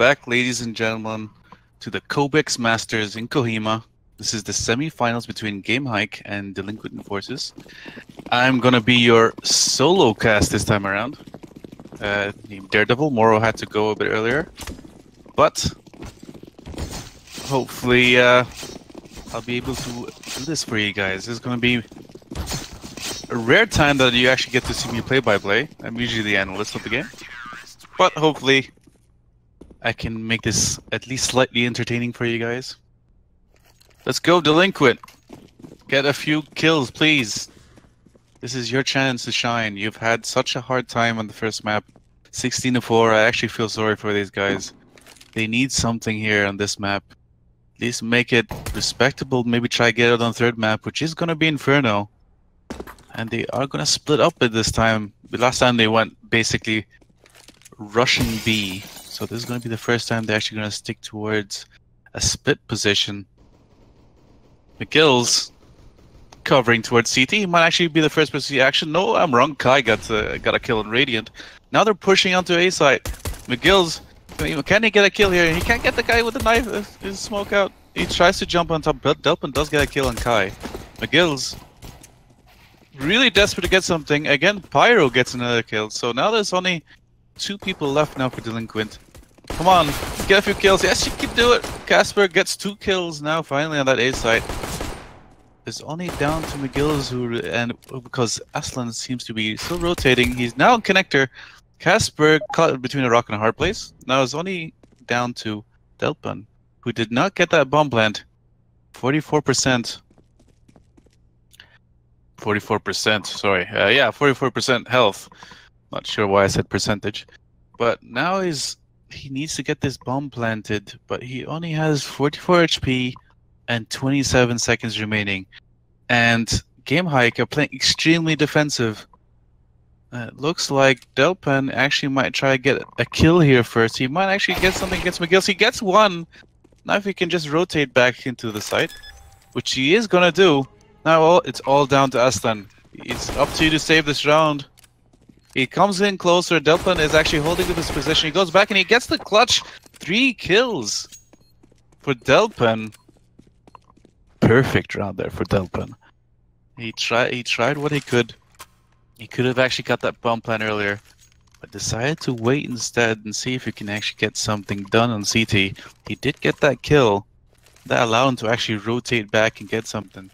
back, ladies and gentlemen, to the Cobx Masters in Kohima. This is the semi-finals between GameHike and Delinquent Forces. I'm gonna be your solo cast this time around. Named Daredevil. Moro had to go a bit earlier, but hopefully I'll be able to do this for you guys. This is gonna be a rare time that you actually get to see me play-by-play. I'm usually the analyst of the game, but hopefully I can make this at least slightly entertaining for you guys. Let's go, Delinquent! Get a few kills, please! This is your chance to shine. You've had such a hard time on the first map. 16-4, I actually feel sorry for these guys. They need something here on this map. At least make it respectable, maybe try to get it on the third map, which is gonna be Inferno. And they are gonna split up at this time. The last time they went basically rushing B. So this is going to be the first time they're actually going to stick towards a split position. McGill's covering towards CT. He might actually be the first person to see action. No, I'm wrong. Kai got a kill on Radiant. Now they're pushing onto A side. McGill's, can he get a kill here? He can't get the guy with the knife. His smoke out. He tries to jump on top. Delpin does get a kill on Kai. McGill's really desperate to get something. Again, Pyro gets another kill. So now there's only 2 people left now for Delinquent. Come on, get a few kills. Yes, you can do it. Casper gets 2 kills now finally on that A side. It's only down to McGill's and because Aslan seems to be still rotating. He's now in connector. Casper caught between a rock and a hard place. Now it's only down to Delpin, who did not get that bomb plant. 44%. 44%, sorry. Yeah, 44% health. Not sure why I said percentage, but now he needs to get this bomb planted, but he only has 44 HP and 27 seconds remaining. And GameHike are playing extremely defensive. It looks like Delpin actually might try to get a kill here first. He might actually get something against McGill. He gets one. Now if he can just rotate back into the site, which he is gonna do. Now it's all down to Aslan. It's up to you to save this round. He comes in closer. Delpin is actually holding up his position. He goes back and he gets the clutch. 3 kills for Delpin. Perfect round there for Delpin. He tried what he could. He could have actually got that bomb plan earlier, but decided to wait instead and see if he can actually get something done on CT. He did get that kill. That allowed him to actually rotate back and get something.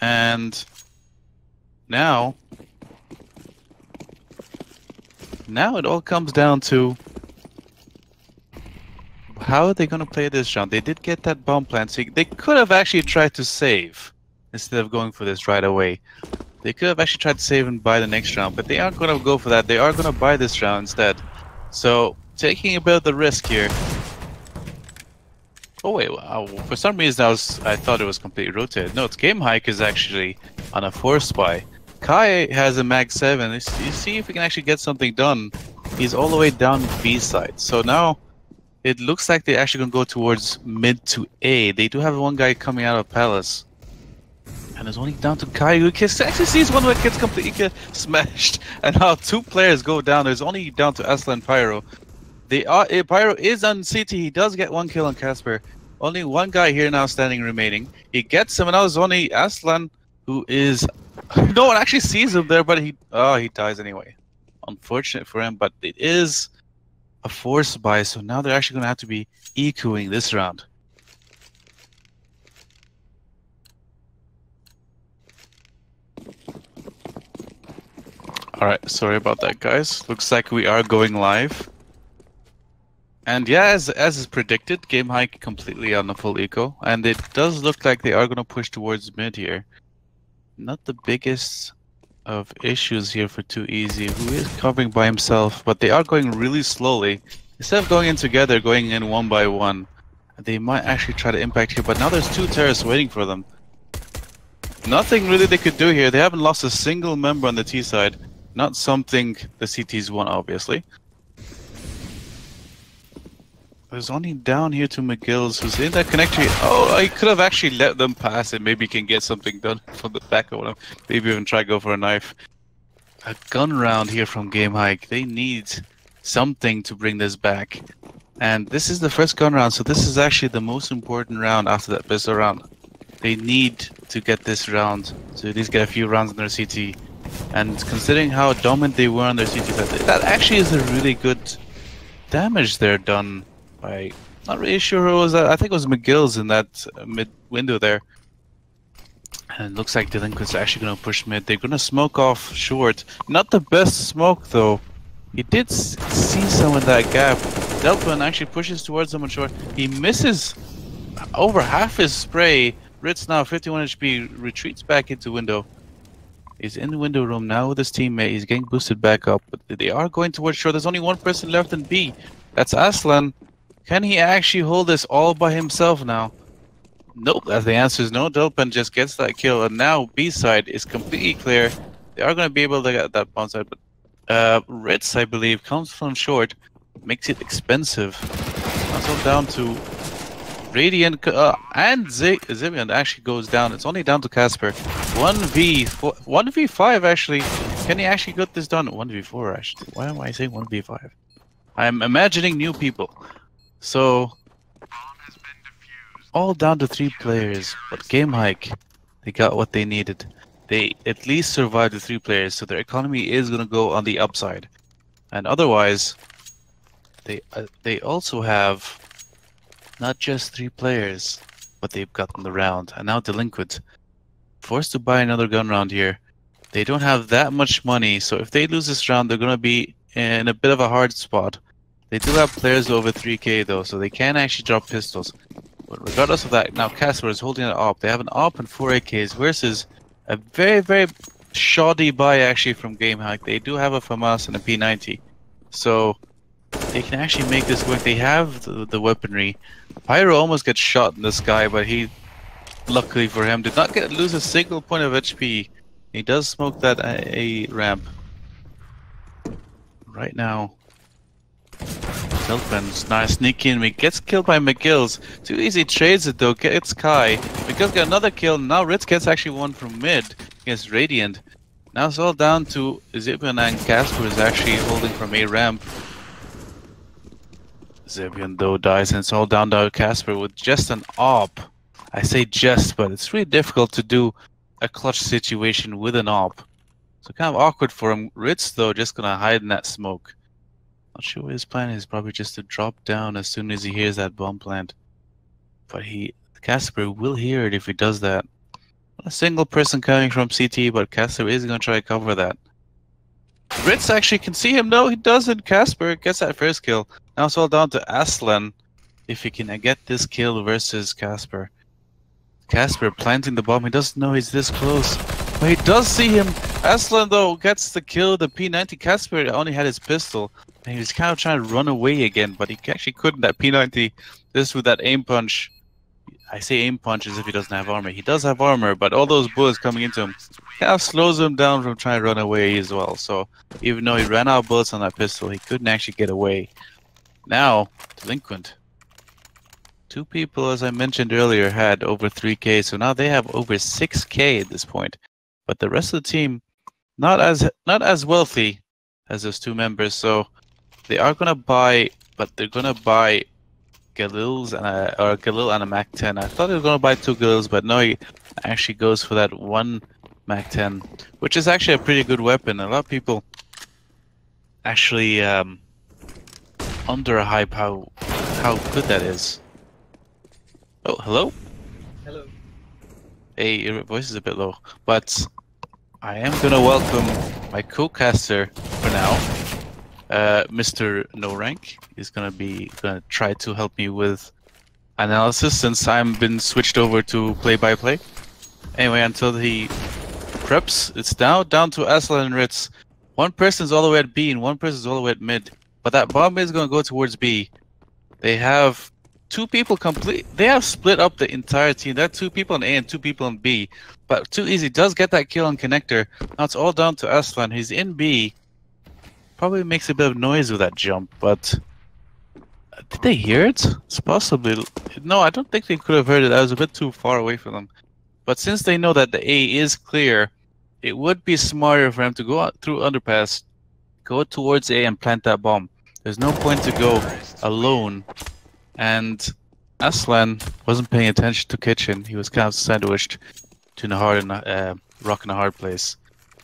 And now it all comes down to how are they going to play this round. They did get that bomb plant, so they could have actually tried to save instead of going for this right away. They could have actually tried to save and buy the next round, but they aren't going to go for that. They are going to buy this round instead. So taking a bit of the risk here. Oh wait, wow. For some reason I thought it was completely rotated. No, it's GameHike is actually on a force buy. Kai has a mag 7. You see if we can actually get something done. He's all the way down B side. So now it looks like they're actually going to go towards mid to A. They do have one guy coming out of Palace. And it's only down to Kai, who actually sees one that gets completely smashed. And now 2 players go down. There's only down to Aslan and Pyro. Pyro is on CT. He does get 1 kill on Casper. Only 1 guy here now standing remaining. He gets him, and now it's only Aslan who is... No one actually sees him there, but he dies anyway. Unfortunate for him, but it is a force buy, so now they're actually going to have to be EQing this round. Alright, sorry about that, guys. Looks like we are going live. And yeah, as is predicted, GameHike completely on the full eco, and it does look like they are going to push towards mid here. Not the biggest of issues here for Too Easy, who is covering by himself, but they are going really slowly. Instead of going in together, going in one by one, they might actually try to impact here, but now there's 2 terrorists waiting for them. Nothing really they could do here. They haven't lost a single member on the T side. Not something the CTs want, obviously. There's only down here to McGill's, who's in that connector. Oh, I could have actually let them pass and maybe can get something done from the back of them. Maybe even try to go for a knife. A gun round here from GameHike. They need something to bring this back. And this is the first gun round, so this is actually the most important round after that pistol round. They need to get this round to at least get a few rounds in their CT. And considering how dominant they were on their CT, that actually is a really good damage there done by... Not really sure who it was. I think it was McGill's in that mid window there. And it looks like Delinquent's actually going to push mid. They're going to smoke off short. Not the best smoke though. He did see some in that gap. Delphin actually pushes towards someone short. He misses over half his spray. Ritz now 51 HP retreats back into window. He's in the window room now with his teammate. He's getting boosted back up. But they are going towards short. There's only one person left in B. That's Aslan. Can he actually hold this all by himself now? Nope. The answer is no. Delphin just gets that kill. And now B side is completely clear. They are going to be able to get that bomb side. But Ritz, I believe, comes from short. Makes it expensive. Also down to Radiant and Zivian actually goes down. It's only down to Casper. 1v5 actually. Can he actually get this done? 1v4 actually. Why am I saying 1v5? I'm imagining new people. So all down to 3 players. But GameHike, they got what they needed. They at least survived the 3 players, so their economy is gonna go on the upside. And otherwise, they also have not just 3 players, but they've gotten the round. And now Delinquent, forced to buy another gun round here. They don't have that much money, so if they lose this round, they're going to be in a bit of a hard spot. They do have players over 3k though, so they can actually drop pistols. But regardless of that, now Casper is holding an AWP. They have an AWP and 4 AKs versus a very, very shoddy buy actually from GameHike. They do have a FAMAS and a P90. So they can actually make this work. They have the weaponry. Pyro almost gets shot in the sky, but he, luckily for him, did not lose a single point of HP. He does smoke that A ramp. Right now, Delphin's nice sneaky in. He gets killed by McGill's. Too easy trades it though. Gets Kai. McGill's got another kill. Now Ritz gets actually one from mid against Radiant. Now it's all down to Zibian, and Casper is actually holding from A ramp. Zibian though dies, and it's all down to Casper with just an AWP. I say just, but it's really difficult to do a clutch situation with an AWP. So kind of awkward for him. Ritz though just gonna hide in that smoke. Not sure what his plan is. Probably just to drop down as soon as he hears that bomb plant. But Casper will hear it if he does that. Not a single person coming from CT, but Casper is gonna try to cover that. Ritz actually can see him. No, he doesn't. Casper gets that first kill. Now it's all down to Aslan if he can get this kill versus Casper. Casper planting the bomb. He doesn't know he's this close, but he does see him. Aslan though gets the kill. The P90. Casper only had his pistol, and he was kind of trying to run away again, but he actually couldn't. That P90 just with that aim punch. I say aim punch as if he doesn't have armor. He does have armor, but all those bullets coming into him kind of slows him down from trying to run away as well. So even though he ran out of bullets on that pistol, he couldn't actually get away. Now, Delinquent. 2 people, as I mentioned earlier, had over 3k, so now they have over 6k at this point. But the rest of the team, not as wealthy as those 2 members, so they are gonna buy, but they're gonna buy Galils and Galil and a Mac 10. I thought they were gonna buy 2 Galils, but no, he actually goes for that 1 Mac 10, which is actually a pretty good weapon. A lot of people actually underhype how good that is. Oh, hello? Hello. Hey, your voice is a bit low, but I am gonna welcome my co-caster for now, Mr. No Rank. He's gonna try to help me with analysis since I'm been switched over to play-by-play. Anyway, until he preps, it's now down to Aslan and Ritz. One person's all the way at B and one person's all the way at mid, but that bomb is gonna go towards B. They have 2 people complete. They have split up the entire team. There are 2 people in A and 2 people in B. But Too Easy does get that kill on connector. Now it's all down to Aslan. He's in B. Probably makes a bit of noise with that jump, but did they hear it? It's possibly. No, I don't think they could have heard it. I was a bit too far away from them. But since they know that the A is clear, it would be smarter for him to go out through underpass, go towards A and plant that bomb. There's no point to go alone. And Aslan wasn't paying attention to kitchen. He was kind of sandwiched between a hard and rock and a hard place.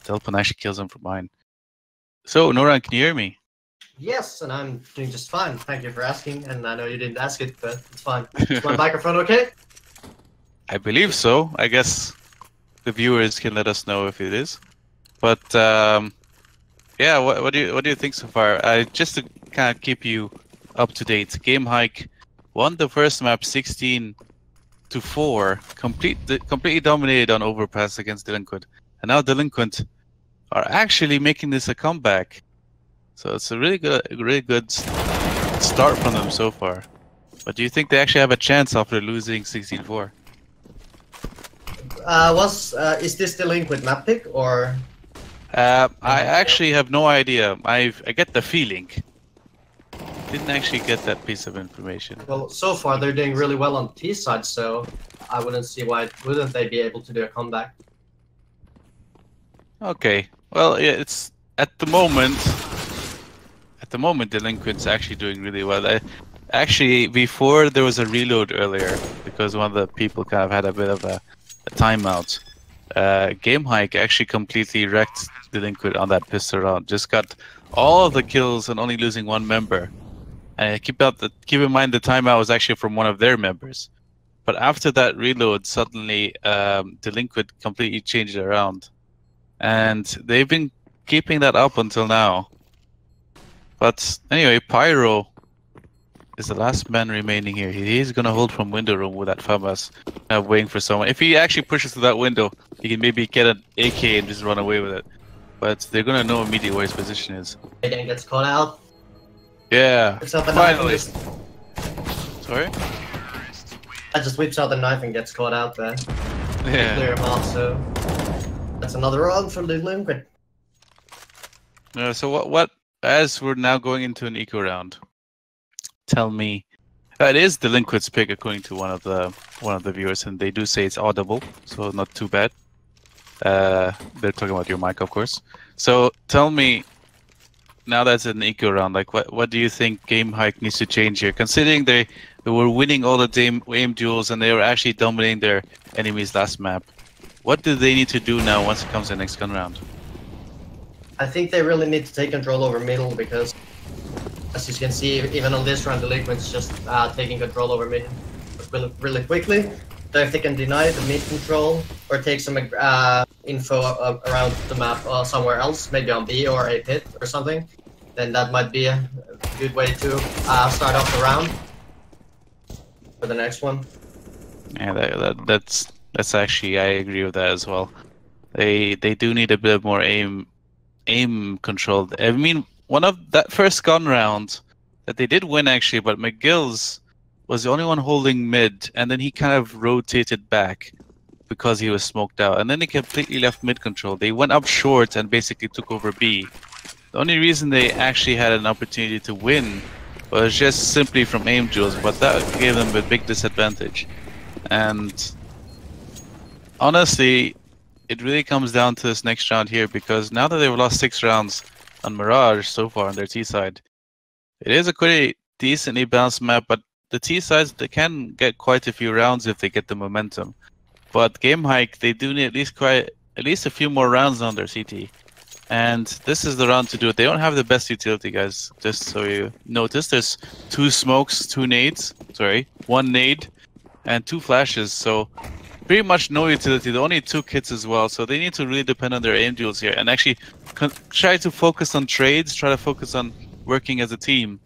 Delphin actually kills him from behind. So, Noran, can you hear me? Yes, and I'm doing just fine. Thank you for asking. And I know you didn't ask it, but it's fine. Is my microphone okay? I believe so. I guess the viewers can let us know if it is. But yeah, what do you think so far? Just to kind of keep you up to date, GameHike won the first map 16-4, completely dominated on overpass against Delinquent, and now Delinquent are actually making this a comeback. So it's a really good start from them so far. But do you think they actually have a chance after losing 16-4? Is this Delinquent map pick or? I actually have no idea. I get the feeling. Didn't actually get that piece of information. Well, so far they're doing really well on T side, so I wouldn't see why wouldn't they be able to do a comeback. Okay. Well, yeah, it's at the moment. Delinquent's actually doing really well. Actually, before there was a reload earlier because one of the people kind of had a bit of a timeout. GameHike actually completely wrecked Delinquent on that pistol round. Just got all of the kills and only losing one member. And keep in mind the timeout was actually from one of their members. But after that reload, suddenly Delinquent completely changed it around, and they've been keeping that up until now. But anyway, Pyro is the last man remaining here. He's gonna hold from window room with that FAMAS, waiting for someone. If he actually pushes to that window, he can maybe get an AK and just run away with it. But they're gonna know immediately where his position is. Again gets caught out. Yeah, finally. Sorry? I just whips out the knife and gets caught out there. Yeah. Clear him off, so that's another round for Delinquent. So what? As we're now going into an eco round, tell me, it is Delinquent's pick according to one of the viewers, and they do say it's audible, so not too bad. They're talking about your mic, of course. So tell me, now that's an eco round, like what do you think GameHike needs to change here? Considering they were winning all the aim duels and they were actually dominating their enemies last map, what do they need to do now once it comes to the next gun round? I think they really need to take control over middle because, as you can see, even on this round, Delinquent's just taking control over mid really quickly. So if they can deny the mid control or take some info around the map somewhere else, maybe on B or a pit or something, then that might be a good way to start off the round for the next one. Yeah, that's actually, I agree with that as well. They do need a bit more aim control. I mean, one of that first gun round that they did win actually, but McGill's was the only one holding mid, and then he kind of rotated back because he was smoked out, and then he completely left mid control. They went up short and basically took over B. The only reason they actually had an opportunity to win was just simply from aim duels, but that gave them a big disadvantage. And honestly, it really comes down to this next round here, because now that they've lost 6 rounds on Mirage so far on their T side, it is a pretty decently balanced map, but the T sides, they can get quite a few rounds if they get the momentum. But GameHike, they do need at least a few more rounds on their CT. And this is the round to do it. They don't have the best utility, guys. Just so you notice, there's 2 smokes, 2 nades. Sorry, 1 nade and 2 flashes. So pretty much no utility. The only 2 kits as well. So they need to really depend on their aim duels here and actually try to focus on trades. Try to focus on working as a team.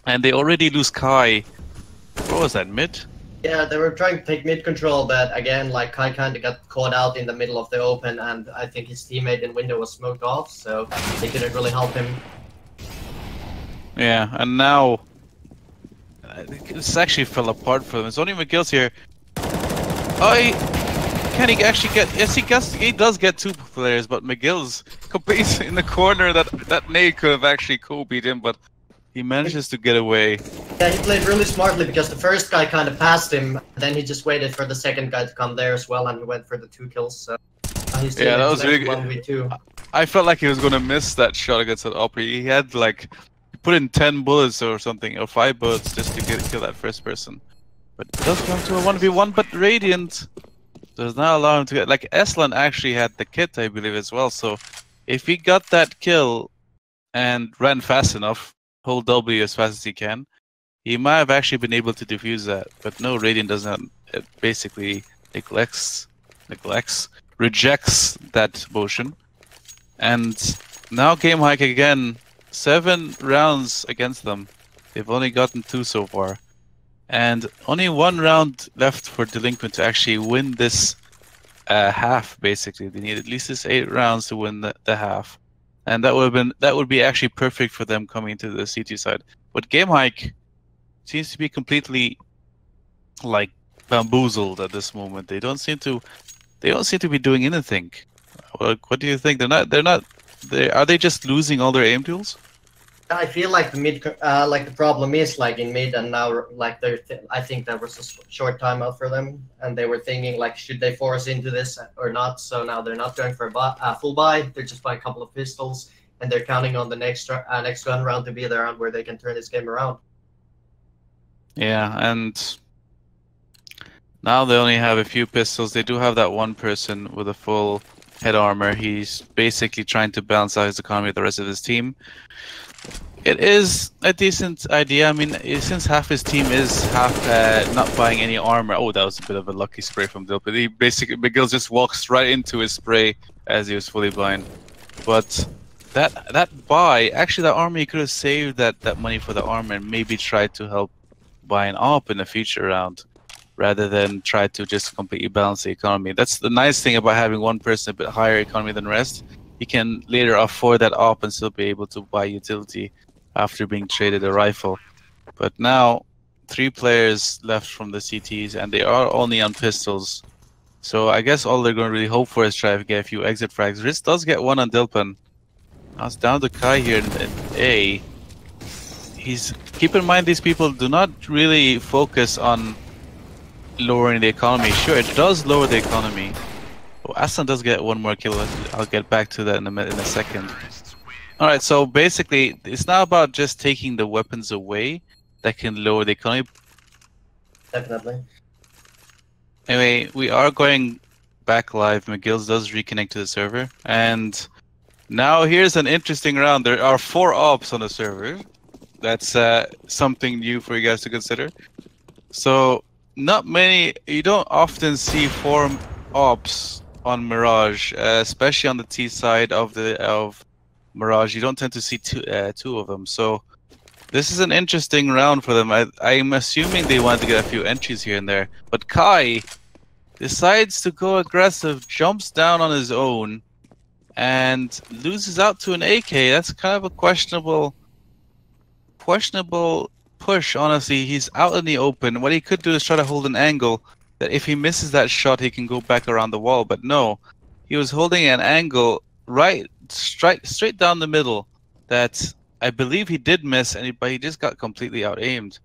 And they already lose Kai. What was that, mid? Yeah, they were trying to take mid control, but again, like Kai kind of got caught out in the middle of the open, and I think his teammate in window was smoked off, so they couldn't really help him. Yeah, and now this actually fell apart for them. It's only McGill's here. Can he actually get? Yes, he does get 2 players, but McGill's completely in the corner. That nade could have actually Kobe'd him, but he manages to get away. Yeah, he played really smartly because the first guy kind of passed him, then he just waited for the second guy to come there as well, and he went for the 2 kills. So yeah, that was really good. 1v2. I felt like he was gonna miss that shot against that Opry. He had like put in 10 bullets or something, or 5 bullets just to kill that first person. But it does come to a 1v1, but Radiant does not allow him to get... Like, Eslan actually had the kit, I believe, as well, so if he got that kill and ran fast enough, hold W as fast as he can, he might have actually been able to defuse that. But no, Radiant doesn't. It basically rejects that motion. And now GameHike again, 7 rounds against them. They've only gotten 2 so far. And only 1 round left for Delinquent to actually win this half, basically. They need at least this 8 rounds to win the half. And that would be actually perfect for them coming into the CT side. But GameHike seems to be completely like bamboozled at this moment. They don't seem to be doing anything. What do you think? Are they just losing all their aim tools? I feel like the mid, like the problem is like in mid, and now like I think that was a short timeout for them, and they were thinking like, should they force into this or not? So now they're not going for a full buy. They're just buying a couple of pistols, and they're counting on the next gun round to be the round where they can turn this game around. Yeah, and now they only have a few pistols. They do have that one person with a full head armor. He's basically trying to balance out his economy with the rest of his team. It is a decent idea. I mean, since half his team is half not buying any armor. Oh, that was a bit of a lucky spray from Dilpit. He basically, McGill just walks right into his spray as he was fully blind. But that buy, actually that armor, he could have saved that money for the armor and maybe tried to help buy an AWP in a future round, rather than try to just completely balance the economy. That's the nice thing about having one person a bit higher economy than the rest. He can later afford that AWP and still be able to buy utility after being traded a rifle. But now, 3 players left from the CTs, and they are only on pistols. So I guess all they're going to really hope for is try to get a few exit frags. Riz does get one on Dilpan. Now it's down to Kai here in A. Keep in mind, these people do not really focus on lowering the economy. Sure, it does lower the economy. Oh, Aslan does get 1 more kill. I'll get back to that in a second. Alright, so basically, it's not about just taking the weapons away that can lower the economy. Definitely. Anyway, we are going back live. McGills does reconnect to the server. And now here's an interesting round. There are 4 ops on the server. That's something new for you guys to consider. So, not many, you don't often see 4 ops on Mirage, especially on the T side of Mirage. You don't tend to see two of them. So this is an interesting round for them. I'm assuming they want to get a few entries here and there. But Kai decides to go aggressive, jumps down on his own, and loses out to an AK. That's kind of a questionable push, honestly. He's out in the open. What he could do is try to hold an angle that if he misses that shot, he can go back around the wall. But no, he was holding an angle straight down the middle that I believe he did miss, but he just got completely out-aimed.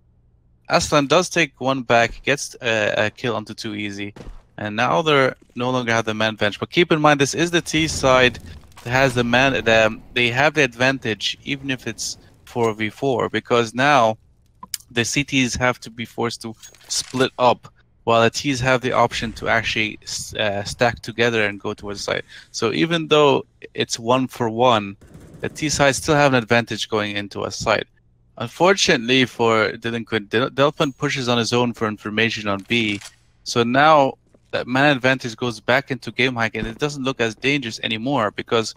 Aslan does take 1 back, gets a kill onto 2 easy, and now they're no longer have the man bench. But keep in mind, this is the T side that has the man. They have the advantage, even if it's 4v4, because now the CTs have to be forced to split up, while the Ts have the option to actually stack together and go towards the side. So even though it's 1-for-1, the T side still have an advantage going into a site. Unfortunately for Delinquent, Delphin pushes on his own for information on B. So now that man advantage goes back into GameHike, and it doesn't look as dangerous anymore, because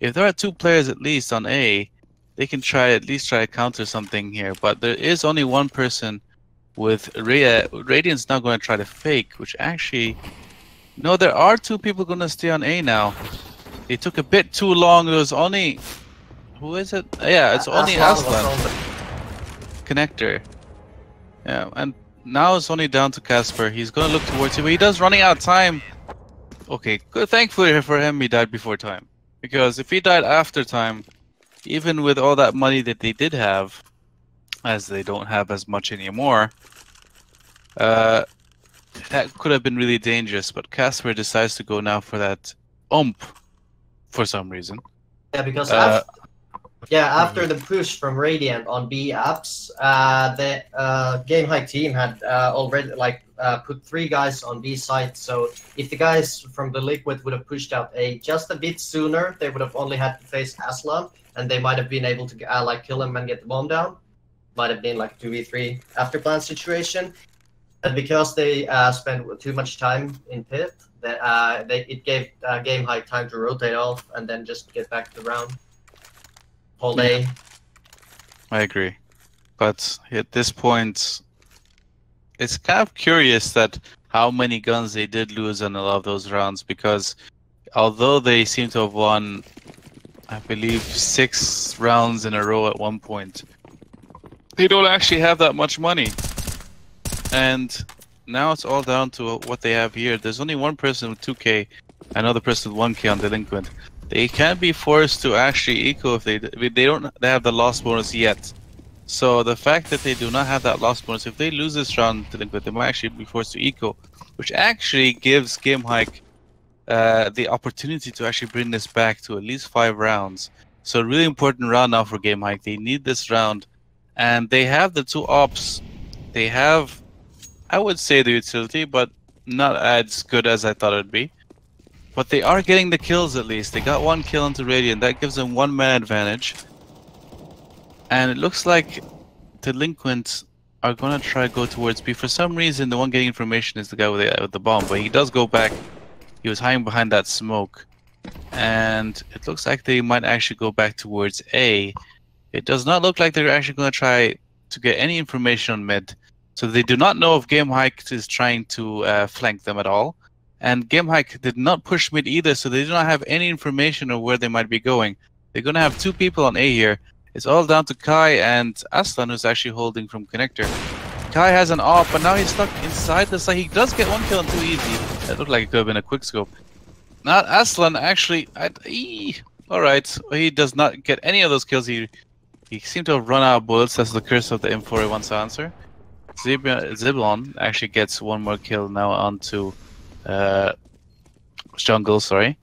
if there are 2 players at least on A, they can at least try to counter something here. But there is only 1 person with Radiant's now going to try to fake, which actually... No, there are 2 people going to stay on A now. They took a bit too long. It was only... Who is it? Yeah, it's only Aslan. Connector. Yeah, and now it's only down to Casper. He's going to look towards him, but he does running out of time. Okay, good. Thankfully for him, he died before time. Because if he died after time, even with all that money that they did have, as they don't have as much anymore, that could have been really dangerous. But Casper decides to go now for that for some reason. Yeah, because Yeah, after the push from Radiant on B apps, the GameHike team had already put 3 guys on B site. So if the guys from Delinquent would have pushed out A just a bit sooner, they would have only had to face Aslan, and they might have been able to kill him and get the bomb down. Might have been like 2v3 after plan situation. And because they spent too much time in pit, it gave GameHike time to rotate off and then just get back to the round. Whole day. I agree. But at this point, it's kind of curious that how many guns they did lose in a lot of those rounds, because although they seem to have won, I believe, 6 rounds in a row at one point, they don't actually have that much money. And now it's all down to what they have here. There's only one person with 2k, another person with 1k on Delinquent. They can't be forced to actually eco if they have the loss bonus yet. So the fact that they do not have that loss bonus, if they lose this round, Delinquent, they might actually be forced to eco, which actually gives GameHike the opportunity to actually bring this back to at least 5 rounds. So a really important round now for GameHike. They need this round, and they have the 2 ops. They have, I would say, the utility, but not as good as I thought it'd be. But they are getting the kills at least. They got 1 kill into Radiant. That gives them 1 man advantage. And it looks like Delinquent are going to try to go towards B. For some reason, the one getting information is the guy with the bomb. But he does go back. He was hiding behind that smoke. And it looks like they might actually go back towards A. It does not look like they're actually going to try to get any information on mid. So they do not know if GameHike is trying to flank them at all. And GameHike did not push mid either, so they do not have any information of where they might be going. They're going to have 2 people on A here. It's all down to Kai and Aslan, who's actually holding from connector. Kai has an AWP, but now he's stuck inside the site. He does get 1 kill on 2 easy. That looked like it could have been a quick scope. Not Aslan, actually. Alright, he does not get any of those kills. He seemed to have run out of bullets. That's the curse of the M4A1 silencer. Ziblon actually gets 1 more kill now onto jungle, sorry.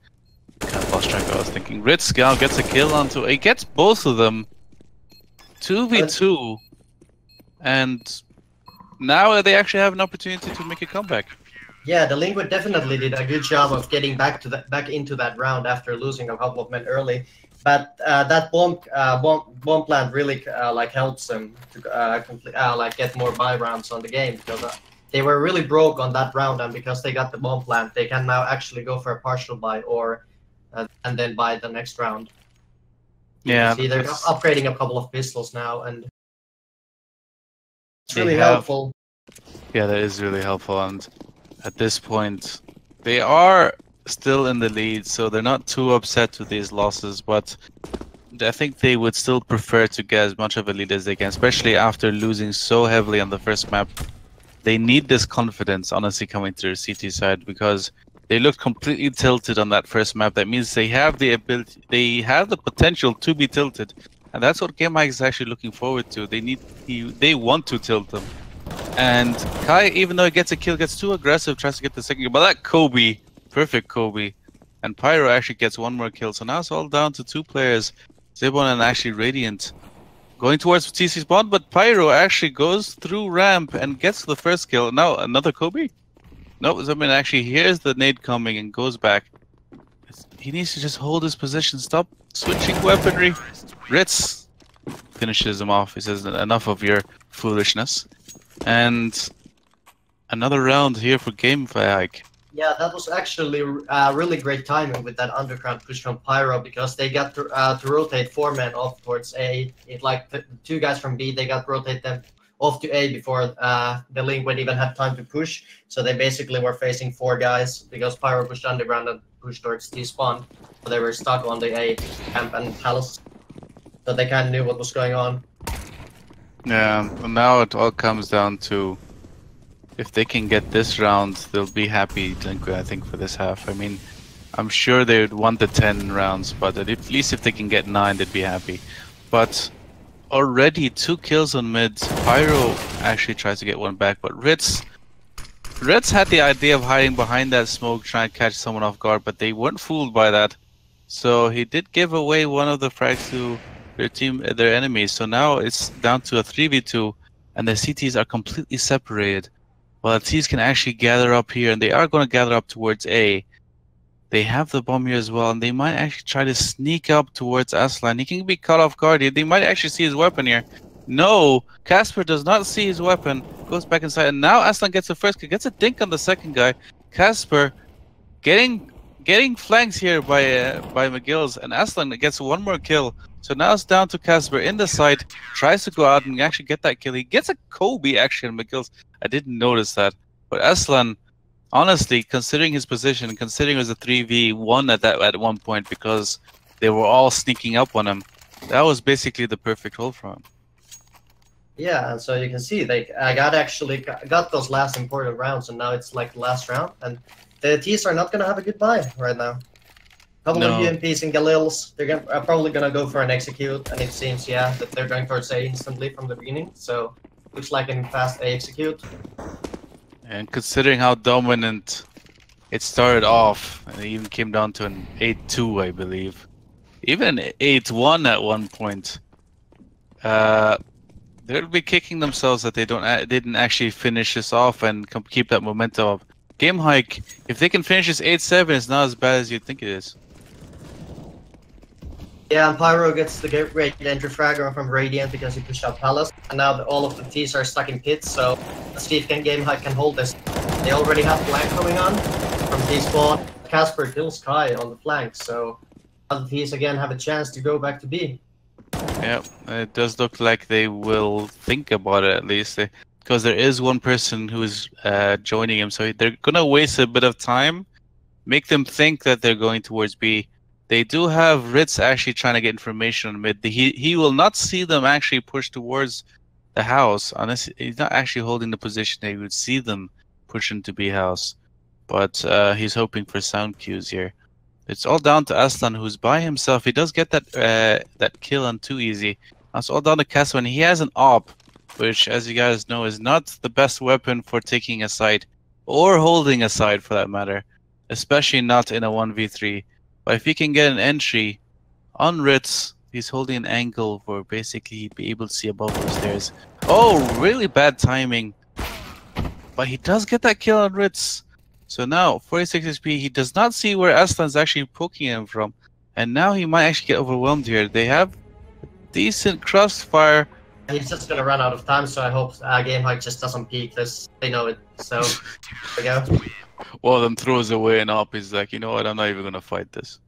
Kind of lost track of what I was thinking. Ritz now gets a kill onto... He gets both of them. 2v2. And now they actually have an opportunity to make a comeback. Yeah, Delinquent definitely did a good job of getting back into that round after losing a couple of men early. But that bomb plant really helps them to get more buy rounds on the game, because they were really broke on that round, and because they got the bomb plant, they can now actually go for a partial buy or and then buy the next round. Yeah, see, they're upgrading a couple of pistols now, and it's really helpful. Yeah, that is really helpful, and at this point, they are still in the lead, so they're not too upset with these losses, but I think they would still prefer to get as much of a lead as they can, especially after losing so heavily on the first map. They need this confidence, honestly, coming to their CT side, because they looked completely tilted on that first map. That means they have the ability, they have the potential to be tilted, and that's what GameHike is actually looking forward to. They want to tilt them. And Kai, even though he gets a kill, gets too aggressive, tries to get the second kill. But that Kobe, perfect Kobe. And Pyro actually gets 1 more kill. So now it's all down to 2 players, Zibon and actually Radiant, going towards TC spawn. But Pyro actually goes through ramp and gets the first kill. Now another Kobe? No, Zibon actually hears the nade coming and goes back. He needs to just hold his position, stop switching weaponry. Ritz finishes him off. He says, enough of your foolishness. And another round here for GameHike. Yeah, that was actually really great timing with that underground push from Pyro, because they got to rotate 4 men off towards A. The 2 guys from B, they got to rotate them off to A before Delinquent even had time to push. So they basically were facing 4 guys, because Pyro pushed underground and pushed towards T spawn. So they were stuck on the A camp and palace. So they kind of knew what was going on. Yeah, and now it all comes down to if they can get this round, they'll be happy, Delinquent, I think, for this half. I mean, I'm sure they would want the 10 rounds, but at least if they can get 9, they'd be happy. But already 2 kills on mid. Pyro actually tries to get 1 back, but Ritz had the idea of hiding behind that smoke, trying to catch someone off guard, but they weren't fooled by that. So he did give away one of the frags to their enemies. So now it's down to a 3v2, and the CTs are completely separated. While the T's can actually gather up here, and they are going to gather up towards A. They have the bomb here as well, and they might actually try to sneak up towards Aslan. He can be caught off guard here. They might actually see his weapon here. No, Casper does not see his weapon. Goes back inside, and now Aslan gets the first kill. Gets a dink on the second guy. Casper getting flanks here by McGill's, and Aslan gets one more kill. So now it's down to Casper in the side. Tries to go out and actually get that kill. He gets a Kobe actually on McGill's. I didn't notice that, but Aslan, honestly, considering his position, considering it was a 3v1 at one point because they were all sneaking up on him, that was basically the perfect role for him. Yeah, and so you can see they got those last important rounds, and now it's like the last round, and the T's are not gonna have a good buy right now. Couple of UMPs and Galils, they're probably gonna go for an execute, and it seems that they're going towards A instantly from the beginning. So looks like a fast A execute. And considering how dominant it started off, and it even came down to an 8-2, I believe, even 8-1 at one point. They'll be kicking themselves that they didn't actually finish this off and keep that momentum up. GameHike, if they can finish this 8-7, it's not as bad as you'd think it is. Yeah, and Pyro gets the great entry fragger from Radiant because he pushed out Palace, and now all of the T's are stuck in pits. So let's see if GameHike can hold this. They already have flank coming on from T spawn. Casper kills Kai on the flank, so the T's again have a chance to go back to B. Yeah, it does look like they will think about it at least, because there is one person who is joining him, so they're gonna waste a bit of time, make them think that they're going towards B. They do have Ritz actually trying to get information on mid. He will not see them actually push towards the house unless he's not actually holding the position. They would see them push into B house, but he's hoping for sound cues here. It's all down to Aslan, who's by himself. He does get that kill on too easy. It's all down to Casper, and he has an AWP, which, as you guys know, is not the best weapon for taking a side or holding a side for that matter, especially not in a 1v3. But if he can get an entry on Ritz, he's holding an angle where basically he'd be able to see above those stairs. Oh, really bad timing. But he does get that kill on Ritz. So now, 46 HP, he does not see where Aslan's actually poking him from. And now he might actually get overwhelmed here. They have a decent crossfire. He's just gonna run out of time, so I hope GameHike just doesn't peek this. They know it, so there we go. One of them throws away and up. He's like, you know what, I'm not even gonna fight this.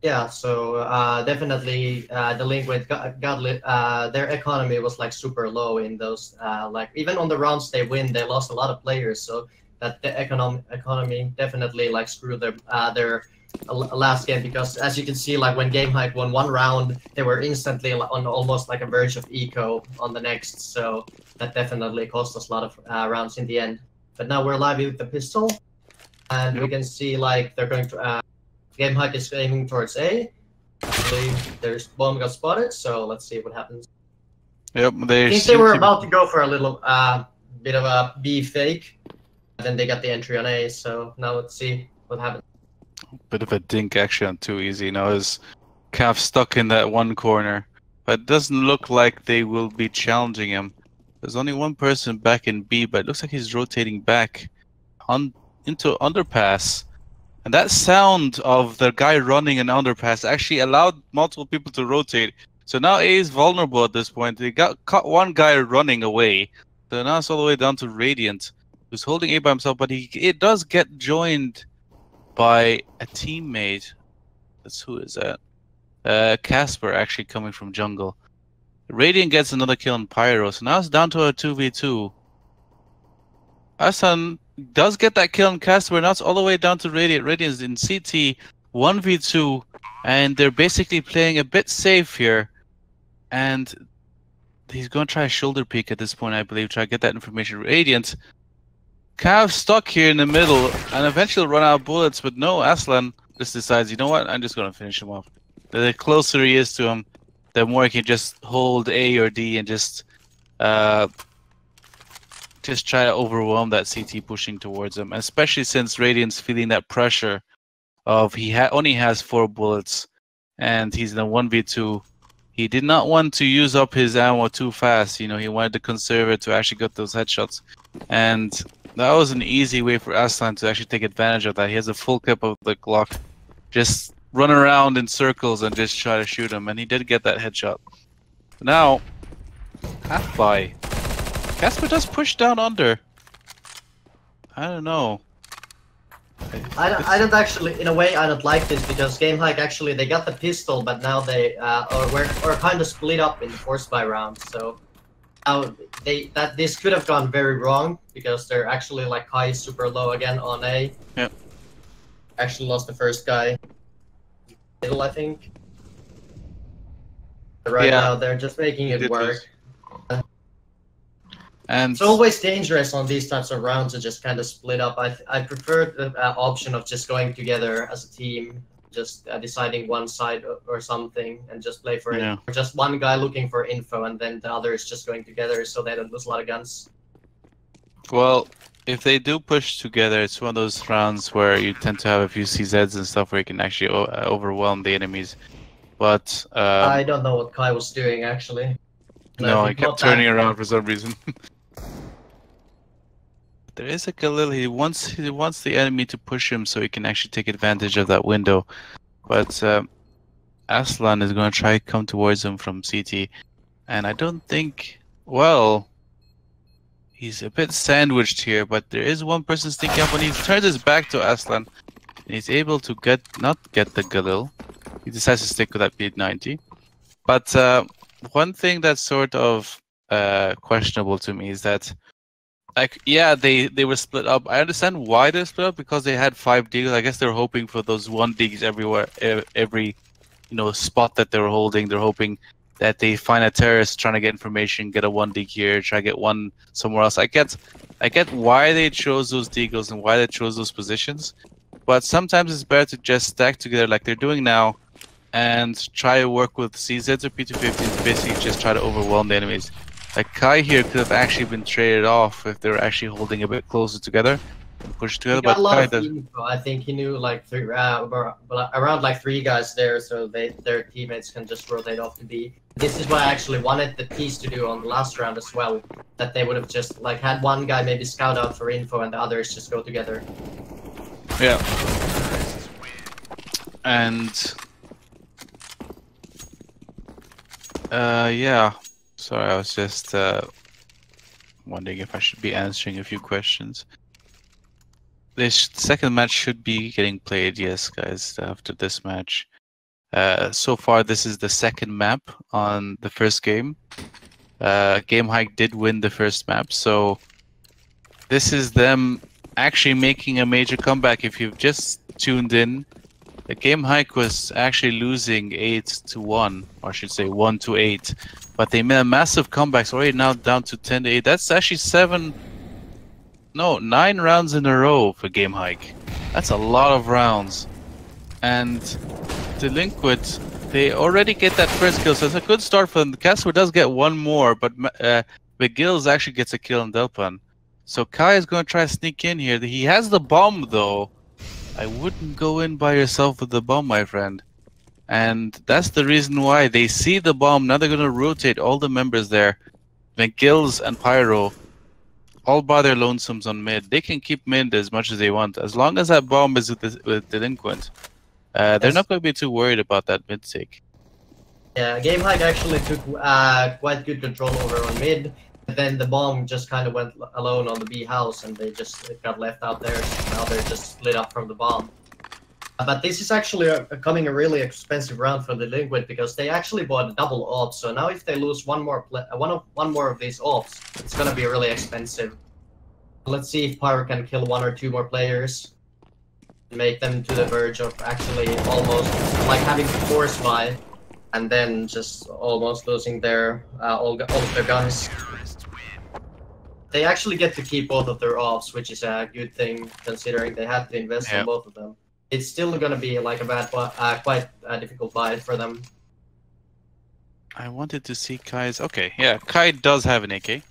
Yeah, so definitely Delinquent their economy was like super low in those like even on the rounds they win, they lost a lot of players, so that the economy definitely like screwed their last game, because as you can see, like when GameHike won one round, they were instantly on almost like a verge of eco on the next, so that definitely cost us a lot of rounds in the end. But now we're live with the pistol, and we can see like they're going to GameHike is aiming towards A. I believe there's bomb got spotted, so let's see what happens. Yep, I think they were about to go for a little bit of a B fake, and then they got the entry on A, so now let's see what happens. Bit of a dink actually on too easy. Now his calf stuck in that one corner, but it doesn't look like they will be challenging him. There's only one person back in B, but it looks like he's rotating back into underpass. And that sound of the guy running an underpass actually allowed multiple people to rotate. So now A is vulnerable at this point. They got caught one guy running away. So now it's all the way down to Radiant, who's holding A by himself, but it does get joined by a teammate. Who is that? Casper actually coming from jungle. Radiant gets another kill on Pyro, so now it's down to a 2v2. Asan does get that kill on Casper, now it's all the way down to Radiant. Radiant's in CT 1v2, and they're basically playing a bit safe here. And he's going to try a shoulder peek at this point, I believe, try to get that information. Radiant Cav stuck here in the middle, and eventually run out of bullets, but no, Aslan just decides, you know what, I'm just going to finish him off. The closer he is to him, the more he can just hold A or D and just try to overwhelm that CT pushing towards him, especially since Radiant's feeling that pressure of he only has 4 bullets, and he's in a 1v2. he did not want to use up his ammo too fast. You know, he wanted to conserve it to actually get those headshots. And that was an easy way for Aslan to actually take advantage of that. He has a full clip of the Glock. Just run around in circles and just try to shoot him. And he did get that headshot. Now, half buy. Casper does push down under. I don't know. I don't actually, in a way, I don't like this because GameHike actually they got the pistol, but now they are kind of split up in the force buy round. So now this could have gone very wrong because they're actually like Kai is super low again on A. Yep. Actually lost the first guy. Middle, I think. Right now they're just making it work. And it's always dangerous on these types of rounds to just kind of split up. I prefer the option of just going together as a team, just deciding one side or something, and just play for it. Or just one guy looking for info, and then the other is just going together, so they don't lose a lot of guns. Well, if they do push together, it's one of those rounds where you tend to have a few CZs and stuff where you can actually overwhelm the enemies. But I don't know what Kai was doing actually. No, he kept turning around for some reason. There is a Khalil. He wants the enemy to push him so he can actually take advantage of that window. But Aslan is going to try to come towards him from CT, and I don't think. Well, he's a bit sandwiched here, but there is one person sneaking up when he turns his back to Aslan, and he's able to not get the Khalil. He decides to stick with that P90. But one thing that's sort of questionable to me is that, like, yeah, they were split up. I understand why they're split up because they had 5 deagles. I guess they're hoping for those 1 deagles everywhere, every spot that they were holding. They're hoping that they find a terrorist trying to get information, get a 1 deag here, try to get one somewhere else. I get why they chose those deagles and why they chose those positions, but sometimes it's better to just stack together like they're doing now and try to work with CZs or P250s to basically just try to overwhelm the enemies. Like Kai here could have actually been traded off if they were actually holding a bit closer together and pushed together. But Kai does. I think he knew like around like 3 guys there, so their teammates can just rotate off to B. This is what I actually wanted the T's to do on the last round as well. That they would have just like had one guy maybe scout out for info and the others just go together. Yeah. And yeah. Sorry, I was just wondering if I should be answering a few questions. This second match should be getting played, yes, guys, after this match. So far, this is the second map on the first game. GameHike did win the first map, so this is them actually making a major comeback. If you've just tuned in, the GameHike was actually losing 8-1, or I should say 1-8. But they made a massive comeback, so already now down to 10-8. That's actually 9 rounds in a row for GameHike. That's a lot of rounds. And Delinquent, they already get that first kill, so it's a good start for them. The Casper does get one more, but McGills actually gets a kill on Delpan. So Kai is going to try to sneak in here. He has the bomb, though. I wouldn't go in by yourself with the bomb, my friend. And that's the reason why they see the bomb. Now they're going to rotate all the members there. McGills and Pyro, all by their lonesomes on mid. They can keep mid as much as they want. As long as that bomb is with Delinquent, they're not going to be too worried about that mid take. Yeah, GameHike actually took quite good control over on mid. But then the bomb just kind of went alone on the B house and they just got left out there. So now they're just split up from the bomb. But this is actually becoming a really expensive round for the Delinquent because they actually bought a double AWP. So now if they lose one more of these AWPs, it's gonna be really expensive. Let's see if Pyro can kill 1 or 2 more players, and make them to the verge of actually almost like having to force buy, and then just almost losing their all of their guns. They actually get to keep both of their AWPs, which is a good thing considering they had to invest in both of them. It's still gonna be like a bad, quite a difficult buy for them. I wanted to see Kai's. Okay, yeah, Kai does have an AK. I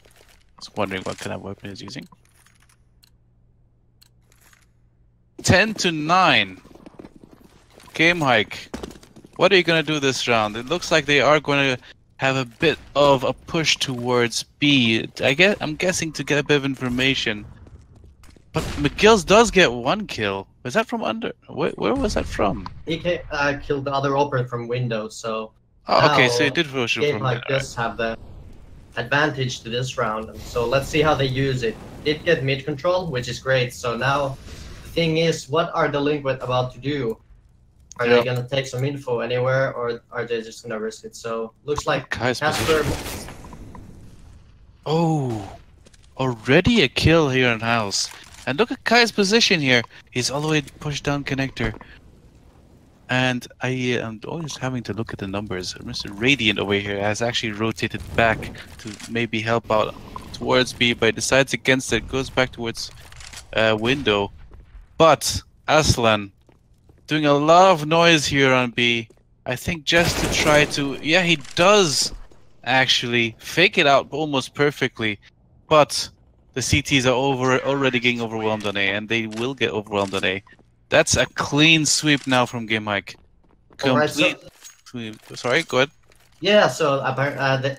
was wondering what kind of weapon he's using. 10-9. GameHike What are you gonna do this round? It looks like they are going to have a bit of a push towards B. I'm guessing to get a bit of information. But McGill's does get one kill. Was that from under? Where was that from? He killed the other operator from windows, so Oh, okay, so he now did push him from there. GameHike does have the advantage to this round. So let's see how they use it. Did get mid control, which is great. So now the thing is, what are Delinquent about to do? Are they gonna take some info anywhere, or are they just gonna risk it? So looks like Kai's Casper. Oh, already a kill here in house. And look at Kai's position here. He's all the way pushed down connector. And I am always having to look at the numbers. Mr. Radiant over here has actually rotated back to maybe help out towards B, but decides against it, goes back towards window. But Aslan doing a lot of noise here on B. I think just to try to... Yeah, he does actually fake it out almost perfectly. But the CTs are already getting overwhelmed on A, and they will get overwhelmed on A. That's a clean sweep now from GameHike. Complete sweep. Sorry, go ahead. Yeah, so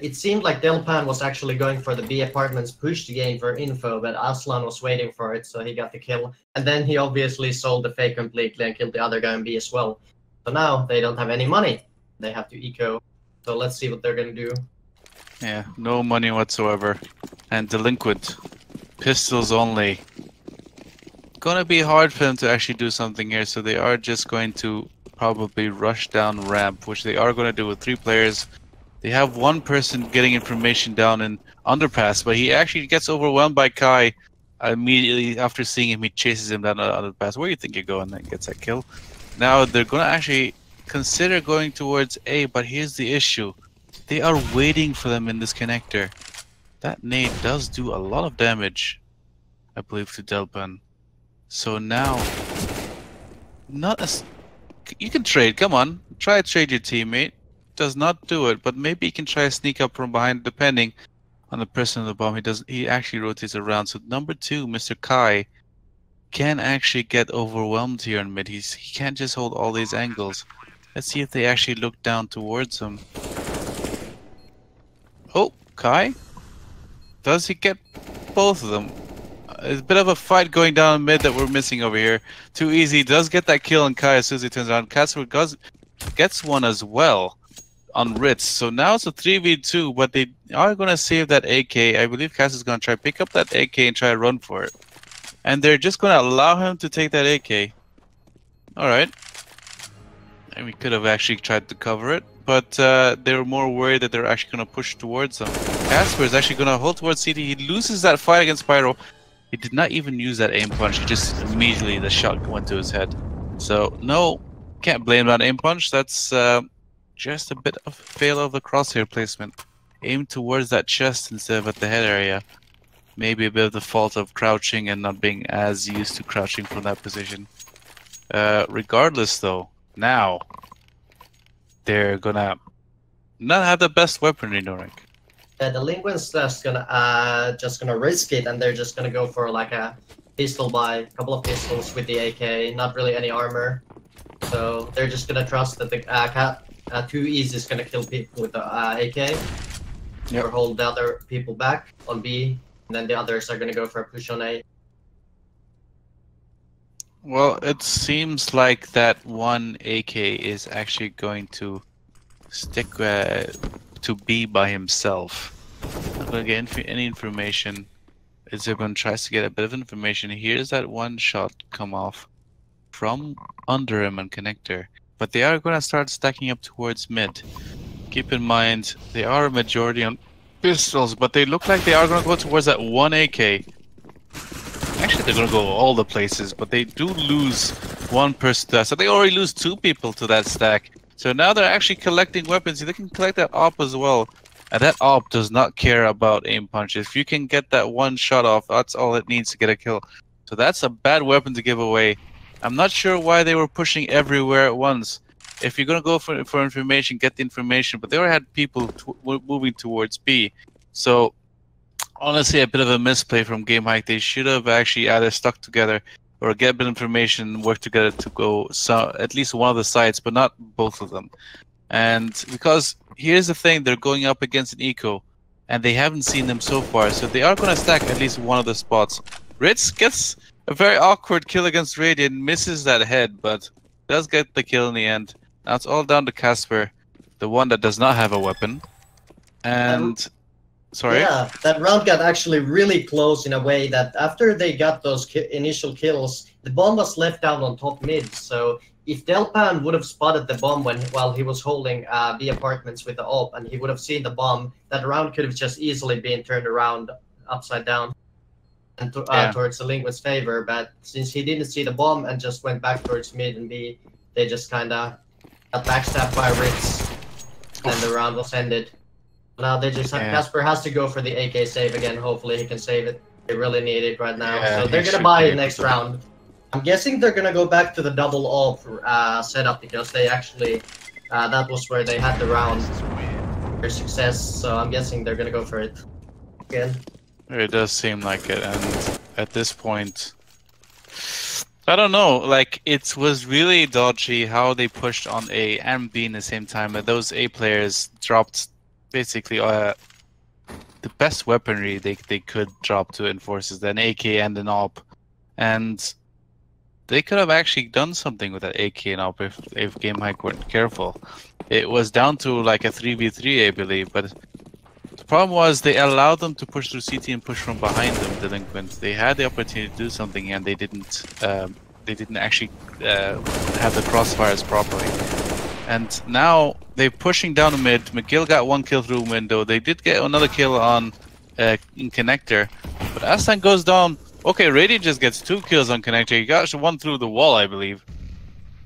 it seemed like Delpan was actually going for the B apartments push the game for info, but Aslan was waiting for it, so he got the kill. And then he obviously sold the fake completely and killed the other guy in B as well. So now they don't have any money. They have to eco. So let's see what they're gonna do. Yeah, no money whatsoever. And Delinquent. Pistols only. Gonna be hard for them to actually do something here, so they are just going to probably rush down ramp, which they are going to do with 3 players. They have one person getting information down in underpass, but he actually gets overwhelmed by Kai immediately after seeing him. He chases him down the underpass. Where do you think you're going? And gets that kill. Now they're going to actually consider going towards A, but here's the issue. They are waiting for them in this connector. That nade does do a lot of damage, I believe, to Delpan. So now, you can trade. Come on, try to trade your teammate. Does not do it, but maybe he can try to sneak up from behind, depending on the person on the bomb. He actually rotates around. So number 2, Mr. Kai, can actually get overwhelmed here in mid. He can't just hold all these angles. Let's see if they actually look down towards him. Oh, Kai, does he get both of them? It's a bit of a fight going down mid that we're missing over here. Too easy. Does get that kill on Kai as soon as he turns around. Casper gets one as well on Ritz. So now it's a 3v2, but they are going to save that AK. I believe Cass is going to try to pick up that AK and try to run for it. And they're just going to allow him to take that AK. Alright. And we could have actually tried to cover it, but they were more worried that they're actually going to push towards them. Casper is actually going to hold towards CT. He loses that fight against Pyro. He did not even use that aim punch. He just immediately, the shot went to his head. So, no, can't blame that aim punch. That's just a bit of fail of the crosshair placement. Aim towards that chest instead of at the head area. Maybe a bit of the fault of crouching and not being as used to crouching from that position. Regardless, though, now they're gonna not have the best weaponry, Norik. The Delinquent's just gonna risk it, and they're just gonna go for like a pistol buy, a couple of pistols with the AK, not really any armor. So they're just gonna trust that the Too Easy is gonna kill people with the AK, or hold the other people back on B, and then the others are gonna go for a push on A. Well, it seems like that one AK is actually going to stick to B by himself. Not going to get any information. Zibun tries to get a bit of information. Here's that one shot come off from under him on connector. But they are going to start stacking up towards mid. Keep in mind, they are a majority on pistols, but they look like they are going to go towards that one AK. Actually, they're going to go all the places, but they do lose one person to that. So they already lose 2 people to that stack. So now they're actually collecting weapons. They can collect that AWP as well. And that AWP does not care about aim punches. If you can get that one shot off, that's all it needs to get a kill. So that's a bad weapon to give away. I'm not sure why they were pushing everywhere at once. If you're going to go for information, get the information. But they already had people moving towards B. So honestly, a bit of a misplay from GameHike. They should have actually either stuck together or get a bit of information, work together to go at least one of the sides, but not both of them. And because here's the thing, they're going up against an eco, and they haven't seen them so far, so they are going to stack at least one of the spots. Ritz gets a very awkward kill against Radiant, misses that head, but does get the kill in the end. Now it's all down to Casper, the one that does not have a weapon. And sorry? Yeah, that round got actually really close in a way that after they got those initial kills, the bomb was left down on top mid. So if Delpan would have spotted the bomb while he was holding the apartments with the AWP, and he would have seen the bomb, that round could have just easily been turned around upside down and towards Delinquent's favor. But since he didn't see the bomb and just went back towards mid and B, they just kind of got backstabbed by Ritz, and the round was ended. Now they just Casper has to go for the AK save again. Hopefully he can save it. They really need it right now. So they're gonna buy it next round. I'm guessing they're gonna go back to the double AWP setup because they actually that was where they had the round for success. So I'm guessing they're gonna go for it again. It does seem like it, and at this point, I don't know. Like, it was really dodgy how they pushed on A and B in the same time. But those A players dropped basically the best weaponry they could drop to enforcers, an AK and an AWP, and they could have actually done something with that AK and AWP if GameHike weren't careful. It was down to like a 3v3, I believe, but the problem was they allowed them to push through CT and push from behind them. Delinquent. They had the opportunity to do something and they didn't. They didn't actually have the crossfires properly. And now they're pushing down the mid. McGill got one kill through window. They did get another kill on in connector, but Aslan goes down. Okay, Radiant just gets 2 kills on connector. He got one through the wall, I believe,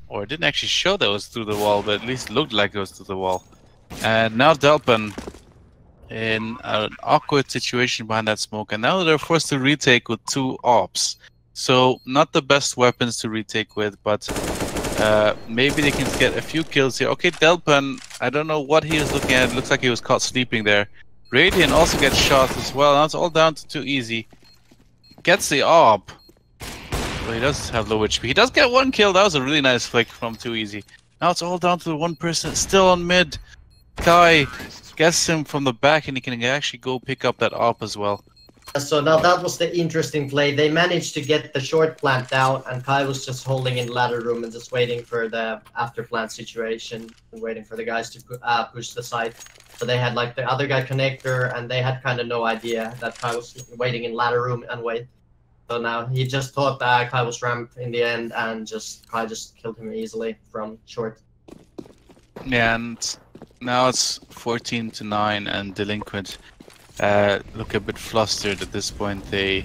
or it didn't actually show that it was through the wall, but at least looked like it was through the wall. And now Delpan in an awkward situation behind that smoke, and now they're forced to retake with 2 AWPs. So not the best weapons to retake with, but maybe they can get a few kills here. Okay, Delpan, I don't know what he was looking at. It looks like he was caught sleeping there. Radiant also gets shot as well. Now it's all down to 2 easy. Gets the AWP. Well, he does have low HP. He does get 1 kill. That was a really nice flick from 2 easy. Now it's all down to the 1 person still on mid. Kai gets him from the back, and he can actually go pick up that AWP as well. So now that was the interesting play. They managed to get the short plant down, and Kai was just holding in ladder room and just waiting for the after plant situation and waiting for the guys to push the site. So they had like the other guy connector, and they had kind of no idea that Kai was waiting in ladder room and wait. So now he just thought that Kai was ramp in the end, and Kai just killed him easily from short. Yeah, and now it's 14-9, and Delinquent look a bit flustered at this point. They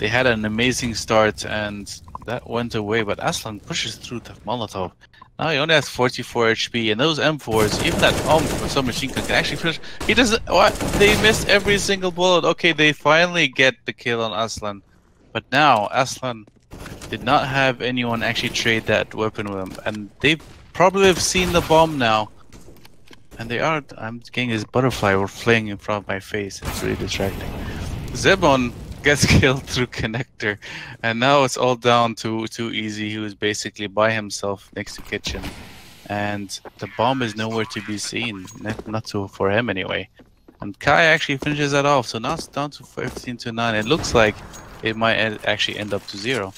had an amazing start and that went away, but Aslan pushes through the Molotov. Now he only has 44 HP, and those M4s, even that for some machine gun can actually finish. He doesn't. What? They missed every single bullet. Okay, they finally get the kill on Aslan, but now Aslan did not have anyone actually trade that weapon with him, and they probably have seen the bomb now. And they are. I'm getting this butterfly flying in front of my face. It's really distracting. Zebon gets killed through connector, and now it's all down to Easy, who is basically by himself next to kitchen, and the bomb is nowhere to be seen. Not for him anyway. And Kai actually finishes that off. So now it's down to 15-9. It looks like it might actually end up to 0.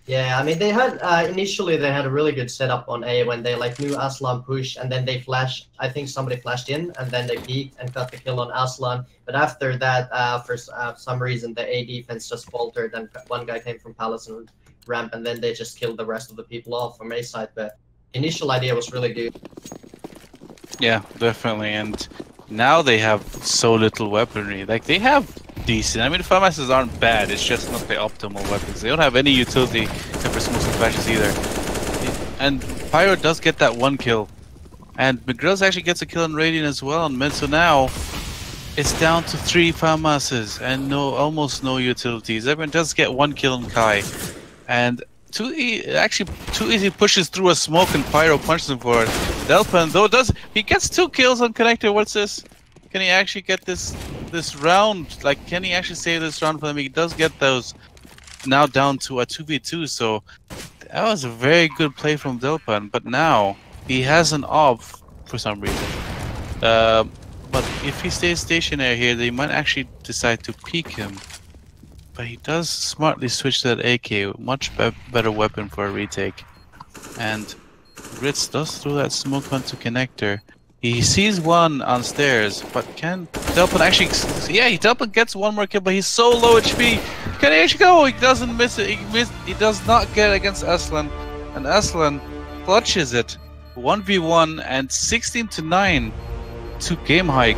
Yeah, I mean, they had initially they had a really good setup on A when they like knew Aslan push, and then they flashed. I think somebody flashed in, and then they peeked and got the kill on Aslan. But after that, for some reason, the A defense just faltered, and one guy came from Palace and ramp, and then they just killed the rest of the people off from A side. But the initial idea was really good. Yeah, definitely. And now they have so little weaponry. Like, they have decent. I mean, the FAMASs aren't bad. It's just not the optimal weapons. They don't have any utility except for smokes and flashes either. And Pyro does get that 1 kill. And McGrills actually gets a kill on Radiant as well on mid. So now it's down to 3 FAMASs and almost no utilities. Everyone does get 1 kill on Kai. And Too Easy pushes through a smoke and Pyro punches him for it. Delpan though he gets 2 kills on connector. What's this? Can he actually get this round? Like, can he actually save this round for them? He does get those. now down to a 2v2, so that was a very good play from Delpan, but now he has an off for some reason. But if he stays stationary here, they might actually decide to peek him. But he does smartly switch to that AK, much better weapon for a retake. And Ritz does throw that smoke onto connector. He sees one on stairs, but can Delpan actually... Yeah, Delpan gets one more kill, but he's so low HP. Can he actually go? He doesn't miss it. He does not get it against Aslan. And Aslan clutches it. 1v1 and 16-9 to GameHike.